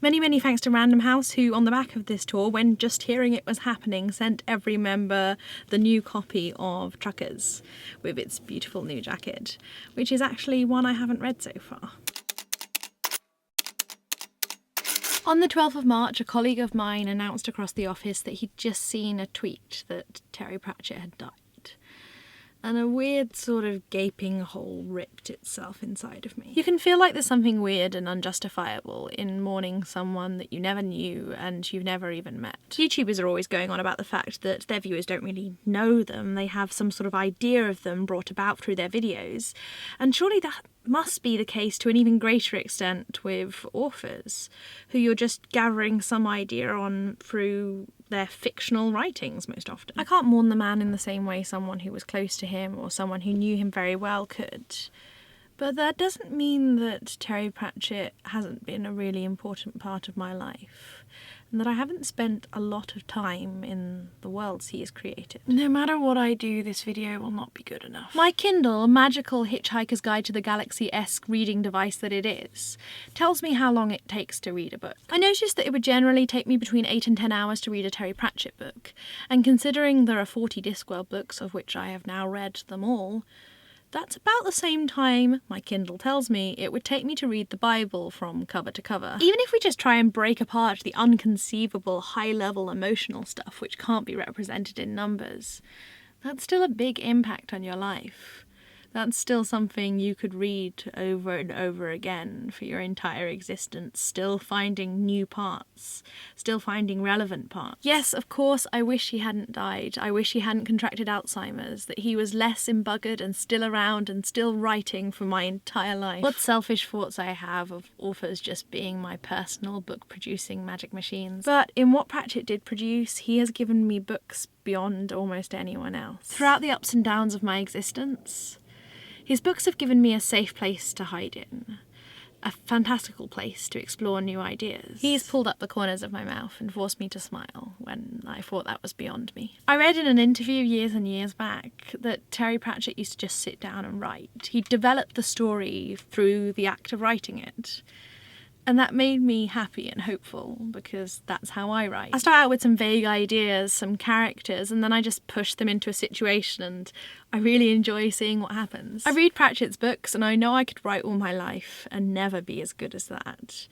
Many, many thanks to Random House, who on the back of this tour, when just hearing it was happening, sent every member the new copy of Truckers with its beautiful new jacket, which is actually one I haven't read so far. On the 12th of March, a colleague of mine announced across the office that he'd just seen a tweet that Terry Pratchett had died. And a weird sort of gaping hole ripped itself inside of me. You can feel like there's something weird and unjustifiable in mourning someone that you never knew and you've never even met. YouTubers are always going on about the fact that their viewers don't really know them. They have some sort of idea of them brought about through their videos. And surely that must be the case to an even greater extent with authors, who you're just gathering some idea on through their fictional writings most often. I can't mourn the man in the same way someone who was close to him or someone who knew him very well could. But that doesn't mean that Terry Pratchett hasn't been a really important part of my life, and that I haven't spent a lot of time in the worlds he has created. No matter what I do, this video will not be good enough. My Kindle, magical Hitchhiker's Guide to the Galaxy-esque reading device that it is, tells me how long it takes to read a book. I noticed that it would generally take me between 8 and 10 hours to read a Terry Pratchett book, and considering there are 40 Discworld books, of which I have now read them all, that's about the same time, my Kindle tells me, it would take me to read the Bible from cover to cover. Even if we just try and break apart the unconceivable high-level emotional stuff which can't be represented in numbers, that's still a big impact on your life. That's still something you could read over and over again for your entire existence, still finding new parts, still finding relevant parts. Yes, of course, I wish he hadn't died. I wish he hadn't contracted Alzheimer's, that he was less embuggered and still around and still writing for my entire life. What selfish thoughts I have of authors just being my personal book-producing magic machines. But in what Pratchett did produce, he has given me books beyond almost anyone else. Throughout the ups and downs of my existence, his books have given me a safe place to hide in, a fantastical place to explore new ideas. He's pulled up the corners of my mouth and forced me to smile when I thought that was beyond me. I read in an interview years and years back that Terry Pratchett used to just sit down and write. He developed the story through the act of writing it. And that made me happy and hopeful, because that's how I write. I start out with some vague ideas, some characters, and then I just push them into a situation, and I really enjoy seeing what happens. I read Pratchett's books, and I know I could write all my life and never be as good as that.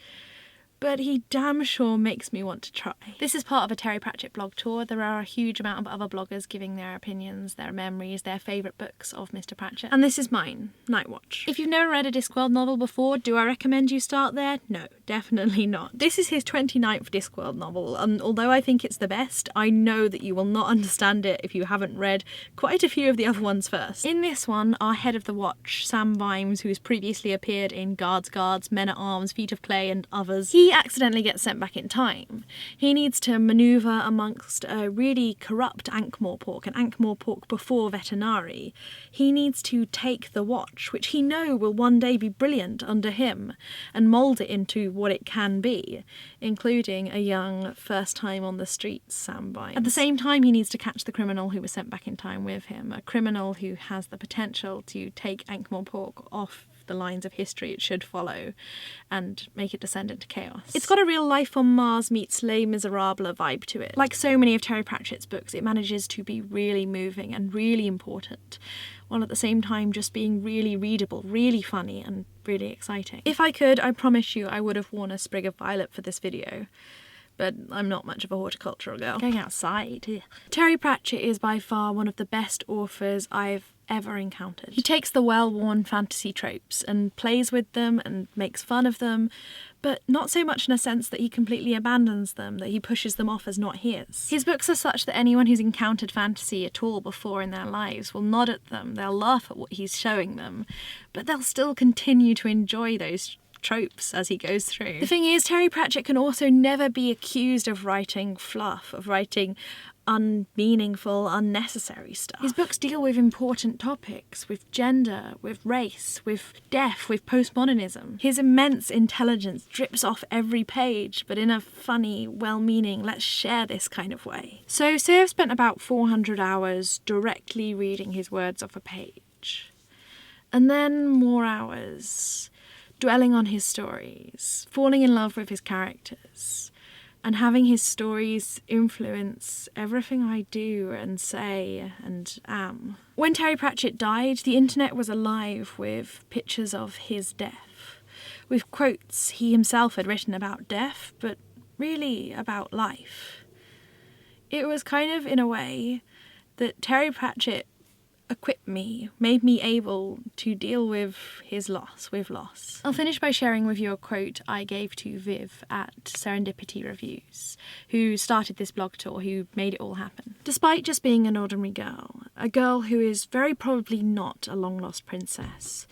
But he damn sure makes me want to try. This is part of a Terry Pratchett blog tour. There are a huge amount of other bloggers giving their opinions, their memories, their favourite books of Mr. Pratchett. And this is mine, Night Watch. If you've never read a Discworld novel before, do I recommend you start there? No, definitely not. This is his 29th Discworld novel, and although I think it's the best, I know that you will not understand it if you haven't read quite a few of the other ones first. In this one, our head of the watch, Sam Vimes, who has previously appeared in Guards, Men at Arms, Feet of Clay and others, he accidentally gets sent back in time. He needs to manoeuvre amongst a really corrupt Ankh-Morpork, an Ankh-Morpork before Vetinari. He needs to take the watch, which he knows will one day be brilliant under him, and mould it into what it can be, including a young, first time on the streets Sam Vimes. At the same time, he needs to catch the criminal who was sent back in time with him, a criminal who has the potential to take Ankh-Morpork off the lines of history it should follow and make it descend into chaos. It's got a real Life on Mars meets Les Miserables vibe to it. Like so many of Terry Pratchett's books, it manages to be really moving and really important, while at the same time just being really readable, really funny and really exciting. If I could, I promise you I would have worn a sprig of violet for this video, but I'm not much of a horticultural girl. Going outside. Ugh. Terry Pratchett is by far one of the best authors I've ever encountered. He takes the well-worn fantasy tropes and plays with them and makes fun of them, but not so much in a sense that he completely abandons them, that he pushes them off as not his. His books are such that anyone who's encountered fantasy at all before in their lives will nod at them, they'll laugh at what he's showing them, but they'll still continue to enjoy those tropes as he goes through. The thing is, Terry Pratchett can also never be accused of writing fluff, of writing unmeaningful, unnecessary stuff. His books deal with important topics, with gender, with race, with death, with postmodernism. His immense intelligence drips off every page, but in a funny, well-meaning, let's share this kind of way. So say I've spent about 400 hours directly reading his words off a page. And then more hours dwelling on his stories, falling in love with his characters, and having his stories influence everything I do and say and am. When Terry Pratchett died, the internet was alive with pictures of his death, with quotes he himself had written about death, but really about life. It was kind of, in a way, that Terry Pratchett equipped me, made me able to deal with his loss, with loss. I'll finish by sharing with you a quote I gave to Viv at Serendipity Reviews, who started this blog tour, who made it all happen. Despite just being an ordinary girl, a girl who is very probably not a long-lost princess,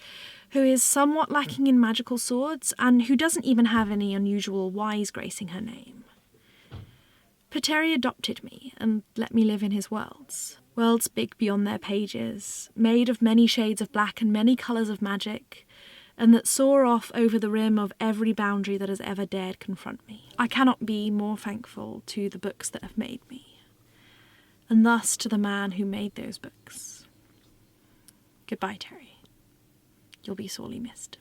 who is somewhat lacking in magical swords, and who doesn't even have any unusual Ys gracing her name, Terry adopted me and let me live in his worlds. Worlds big beyond their pages, made of many shades of black and many colours of magic, and that soar off over the rim of every boundary that has ever dared confront me. I cannot be more thankful to the books that have made me, and thus to the man who made those books. Goodbye, Terry. You'll be sorely missed.